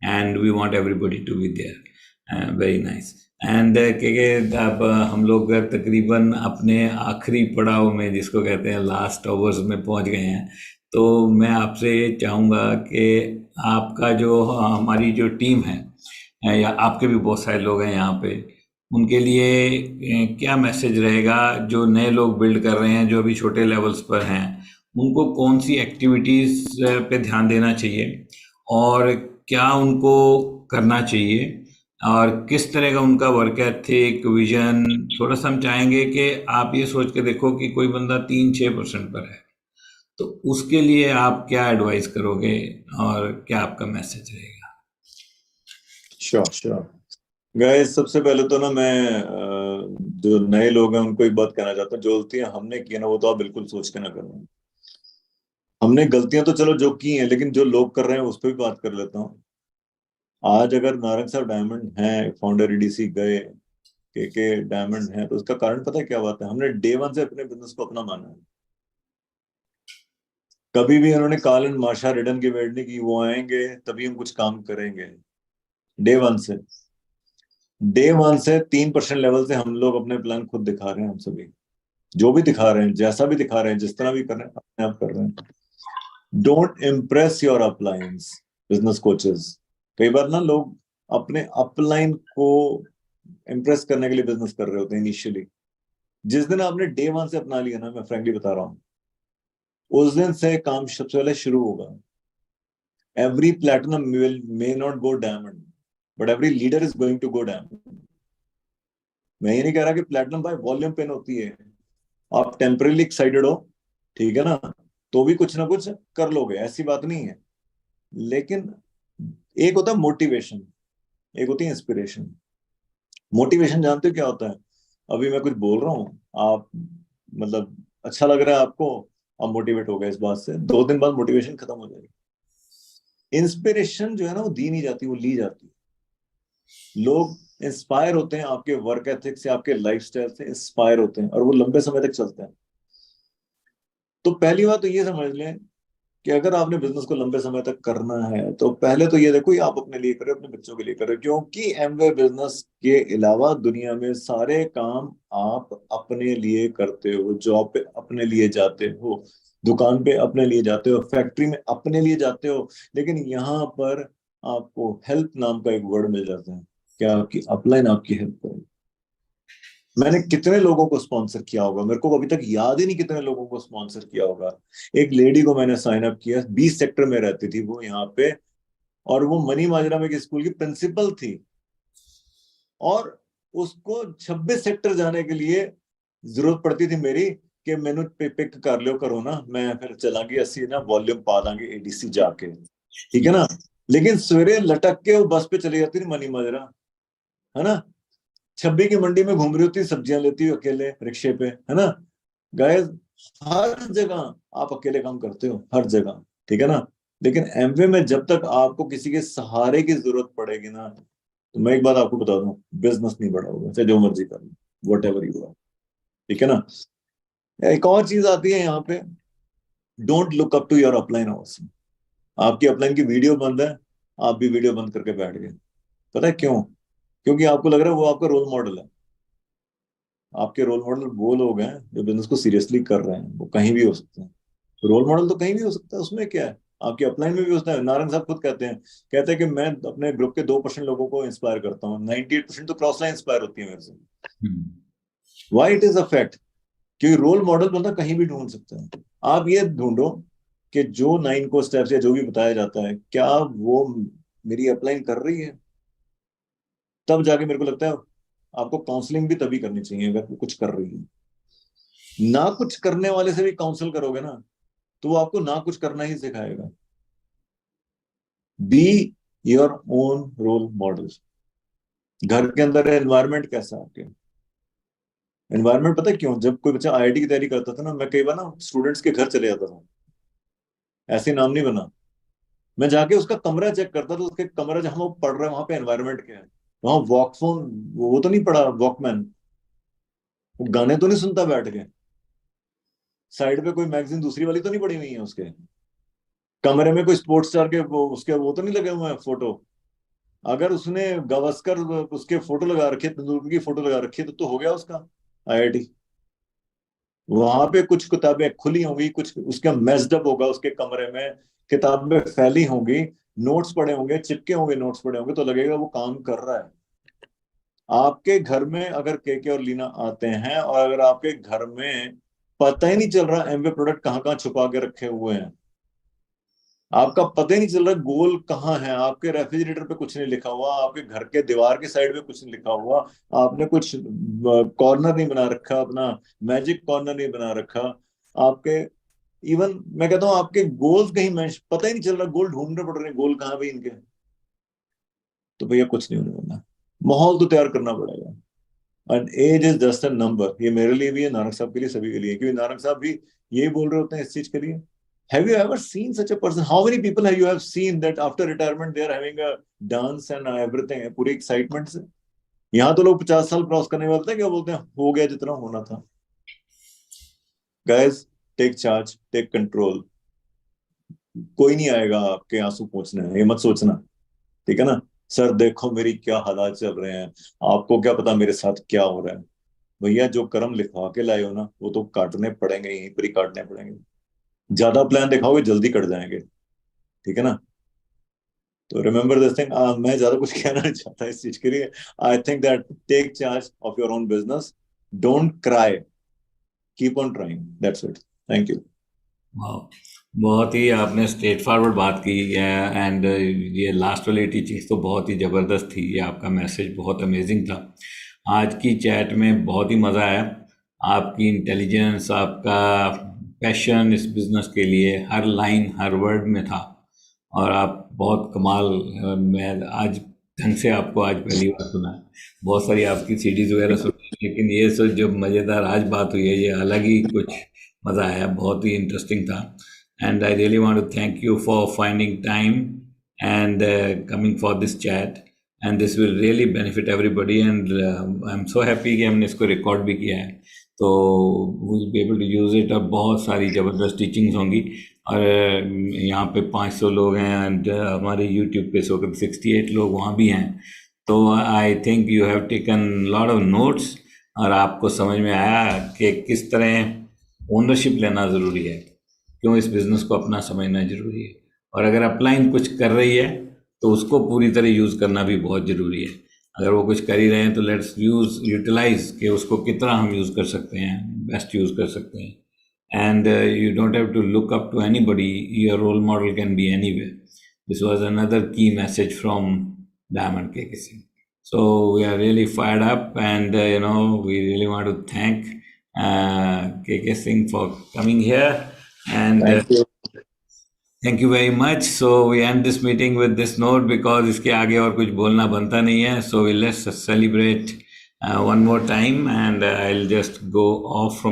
and we want everybody to be there. Very nice. And क्योंकि अब हम लोग तकरीबन अपने आखिरी पड़ाव में, जिसको कहते हैं लास्ट आवर्स में, पहुंच गए हैं। तो मैं आपसे चाहूँगा कि आपका जो, हमारी जो टीम है, या आपके भी बहुत सारे लोग हैं यहाँ पे, उनके लिए क्या मैसेज रहेगा? जो नए लोग बिल्ड कर रहे हैं, जो अभी छोटे लेवल्स पर हैं, उनको कौन सी एक्टिविटीज़ पे ध्यान देना चाहिए, और क्या उनको करना चाहिए, और किस तरह का उनका वर्क एथिक, विजन? थोड़ा सा हम चाहेंगे कि आप ये सोच के देखो कि कोई बंदा 3-6% पर है, तो उसके लिए आप क्या एडवाइस करोगे, और क्या आपका मैसेज रहेगा? Sure, sure. गाइस, सबसे पहले तो ना मैं जो नए लोग हैं उनको एक बात कहना चाहता हूँ, जो गलतियां हमने की है ना, वो तो आप बिल्कुल सोच के ना करना। हमने गलतियां तो चलो जो की हैं, लेकिन जो लोग कर रहे हैं उस पर भी बात कर लेता हूँ। आज अगर नारंग साहब डायमंड हैं, फाउंडर ईडीसी गए, के डायमंड है, तो उसका कारण पता है क्या बात है? हमने डे वन से अपने बिजनेस को अपना माना है। कभी भी उन्होंने कॉल एंड मार्शा रिटर्न की वेट नहीं की, वो आएंगे तभी हम कुछ काम करेंगे। डे वन से, डे वन से 3% लेवल से हम लोग अपने प्लान खुद दिखा रहे हैं। हम सभी जो भी दिखा रहे हैं, जैसा भी दिखा रहे हैं, जिस तरह भी कर रहे हैं, अपने आप कर रहे हैं। Don't impress your अपलाइंस, business coaches. कई बार ना लोग अपने अपलाइन को इम्प्रेस करने के लिए बिजनेस कर रहे होते हैं इनिशियली। जिस दिन आपने डे वन से अपना लिया ना, मैं फ्रैंकली बता रहा हूँ, उस दिन से काम सबसे पहले शुरू होगा। Every platinum will may not go diamond, but every leader is going to go diamond. मैं ये नहीं कह रहा कि प्लेटिनम बाय वॉल्यूम पेन होती है। आप टेम्परेली एक्साइटेड हो, ठीक है ना, तो भी कुछ ना कुछ कर लोगे, ऐसी बात नहीं है। लेकिन एक होता है मोटिवेशन, एक होती है इंस्पिरेशन। मोटिवेशन जानते हो क्या होता है? अभी मैं कुछ बोल रहा हूँ, आप मतलब अच्छा लग रहा है आपको, आप मोटिवेट हो गए इस बात से, 2 दिन बाद मोटिवेशन खत्म हो जाएगी। इंस्पिरेशन जो है ना, वो दी नहीं जाती, वो ली जाती है। लोग इंस्पायर होते हैं आपके वर्क एथिक से, आपके लाइफस्टाइल से इंस्पायर होते हैं, और वो लंबे समय तक चलते हैं। तो पहली बात तो ये समझ लें कि अगर आपने बिजनेस को लंबे समय तक करना है, तो पहले तो ये देखो, ये आप अपने लिए करें, अपने बच्चों के लिए करें, क्योंकि एमवे बिजनेस के अलावा दुनिया में सारे काम आप अपने लिए करते हो। जॉब पे अपने लिए जाते हो, दुकान पे अपने लिए जाते हो, फैक्ट्री में अपने लिए जाते हो, लेकिन यहाँ पर आपको हेल्प नाम का एक वर्ड मिल जाता है। क्या आपकी अपलाइन आपकी हेल्प करेगी? मैंने कितने लोगों को स्पॉन्सर किया होगा, मेरे को अभी तक याद ही नहीं कितने लोगों को स्पॉन्सर किया होगा। एक लेडी को मैंने साइन अप किया, 20 सेक्टर में रहती थी वो यहाँ पे, और वो मनी माजरा में एक स्कूल की प्रिंसिपल थी, और उसको 26 सेक्टर जाने के लिए जरूरत पड़ती थी मेरी, कि मेनू पे पिक कर लो, करो ना, मैं फिर चला गया, अस्सी ना वॉल्यूम पा दांगे एडीसी जाके, ठीक है ना। लेकिन सवेरे लटक के वो बस पे चली जाती थी मनी माजरा, है ना। 26 की मंडी में घूम रही होती, सब्जियां लेती हुई अकेले रिक्शे पे, है ना। गाइस, हर जगह आप अकेले काम करते हो, हर जगह, ठीक है ना। लेकिन एमवे में जब तक आपको किसी के सहारे की जरूरत पड़ेगी ना, तो मैं एक बात आपको बता दूं, बिजनेस नहीं बड़ा होगा, चाहे जो मर्जी कर लो, वट एवर यू आर, ठीक है ना। एक और चीज आती है यहाँ पे, don't look up to your upline house. आपकी अपलाइन की वीडियो बंद है, आप भी वीडियो बंद करके बैठ गए। पता है क्यों? क्योंकि आपको लग रहा है वो आपका रोल मॉडल है। आपके रोल मॉडल वो लोग हैं जो बिजनेस को सीरियसली कर रहे हैं, वो कहीं भी हो सकते हैं। रोल मॉडल तो कहीं भी हो सकता है, उसमें क्या है? आपकी अपलाइन में भी होता है। नारंग साहब खुद कहते हैं कि मैं अपने ग्रुप के 2% लोगों को इंस्पायर करता हूँ, 98% तो क्रॉस लाइन इंस्पायर होती है मेरे से। Hmm. Why it is a fact, क्योंकि रोल मॉडल बंदा कहीं भी ढूंढ सकता है। आप ये ढूंढो कि जो 9 को स्टेप्स या जो भी बताया जाता है, क्या वो मेरी अपलाइन कर रही है? तब जाके मेरे को लगता है आपको काउंसलिंग भी तभी करनी चाहिए, अगर वो कुछ कर रही है। ना कुछ करने वाले से भी काउंसिल करोगे ना, तो वो आपको ना कुछ करना ही सिखाएगा। Be your own role model. घर के अंदर एनवायरनमेंट कैसा है आपके? एनवायरनमेंट पता है क्यों? जब कोई बच्चा आईआईटी की तैयारी करता था ना, मैं कई बार ना स्टूडेंट्स के घर चले जाता था, ऐसे नाम नहीं बना, मैं जाके उसका कमरा चेक करता था, उसके कमरा जहां वो पढ़ रहा है वहां पे एनवायरनमेंट क्या है। वहां वॉक फोन, वो तो नहीं पड़ा वॉकमैन, वो गाने तो नहीं सुनता बैठ के, साइड पे कोई मैगजीन दूसरी वाली तो नहीं पड़ी हुई है उसके कमरे में, कोई स्पोर्ट्स स्टार के उसके वो तो नहीं लगे हुए हैं फोटो। अगर उसने गावस्कर उसके फोटो लगा रखे, तेंदुलकर की फोटो लगा रखी है, तो हो गया उसका आईआईटी। वहां पे कुछ किताबें खुली होंगी, कुछ उसका मेस्ड अप होगा उसके कमरे में, किताबें फैली होंगी, नोट्स पड़े होंगे, चिपके होंगे, नोट्स पड़े होंगे, तो लगेगा वो काम कर रहा है। आपके घर में अगर केके और लीना आते हैं, और अगर आपके घर में पता ही नहीं चल रहा एमवे प्रोडक्ट कहाँ कहाँ छुपा के रखे हुए हैं, आपका पता ही नहीं चल रहा गोल कहाँ है, आपके रेफ्रिजरेटर पे कुछ नहीं लिखा हुआ, आपके घर के दीवार के साइड में कुछ नहीं लिखा हुआ, आपने कुछ कॉर्नर नहीं बना रखा अपना, मैजिक कॉर्नर नहीं बना रखा आपके, इवन मैं कहता हूँ आपके गोल्स कहीं पता ही नहीं चल रहा, गोल ढूंढने पड़ रहे हैं, गोल कहाँ भाई इनके, तो भैया कुछ नहीं होने वाला। माहौल तो तैयार करना पड़ेगा। And age is just a number, ये मेरे लिए भी है, नानक साहब के लिए, सभी के लिए, क्योंकि नानक साहब भी यही बोल रहे होते हैं इस चीज के लिए। Have you ever seen such a person? How many people have you have seen that after retirement they are having a dance and everything, पूरी excitement से? यहाँ तो लोग 50 साल क्रॉस करने वाले थे, क्या बोलते हैं, हो गया जितना होना था. Guys, take charge, take control. कोई नहीं आएगा आपके आंसू पोंछने, ये मत सोचना, ठीक है ना. सर देखो मेरी क्या हालात चल रहे हैं, आपको क्या पता मेरे साथ क्या हो रहा है. भैया जो कर्म लिखवा के लाए हो ना, वो तो काटने पड़ेंगे, यहीं पर ही काटने पड़ेंगे. ज्यादा प्लान दिखाओगे जल्दी कट जाएंगे, ठीक है ना. तो रिमेंबर दिस थिंग. मैं ज्यादा कुछ कहना नहीं चाहता इस चीज के लिए. I think that take charge of your own business, don't cry, keep on trying, that's it. Thank you. वाह, बहुत ही आपने स्ट्रेट फॉरवर्ड बात की है. एंड ये लास्ट वाली टीचिंग्स तो बहुत ही ज़बरदस्त थी. ये आपका मैसेज बहुत अमेजिंग था. आज की चैट में बहुत ही मज़ा आया. आपकी इंटेलिजेंस, आपका पैशन इस बिज़नेस के लिए हर लाइन हर वर्ड में था. और आप बहुत कमाल, मैं आज ढंग से आपको आज पहली बार सुना है. बहुत सारी आपकी सीडीज़ वगैरह सुनी, लेकिन ये सब जो मज़ेदार आज बात हुई है, ये अलग ही कुछ मज़ा आया. बहुत ही इंटरेस्टिंग था. And I really want to thank you for finding time and coming for this chat. And this will really benefit everybody. And I am so happy कि हमने इसको रिकॉर्ड भी किया है, तो we will be able to use it. और बहुत सारी ज़बरदस्त टीचिंग्स होंगी. और यहाँ पे 500 लोग हैं एंड हमारे यूट्यूब पे 68 लोग वहाँ भी हैं. तो I think you have taken lot of notes. और आपको समझ में आया कि किस तरह ओनरशिप लेना ज़रूरी है, क्यों इस बिज़नेस को अपना समझना ज़रूरी है. और अगर अपलाइन कुछ कर रही है तो उसको पूरी तरह यूज़ करना भी बहुत ज़रूरी है. अगर वो कुछ कर ही रहे हैं तो लेट्स यूटिलाइज कि उसको कितना हम यूज़ कर सकते हैं, बेस्ट यूज़ कर सकते हैं. And you don't have to look up to anybody. Your role model can be anywhere. This was another key message from Diamond KK Singh. So we are really fired up, and we really want to thank KK Singh for coming here. And Thank you. thank you very much. So we end this meeting with this note, because इसके आगे और कुछ बोलना बनता नहीं है. So let's celebrate one more time, and I'll just go off from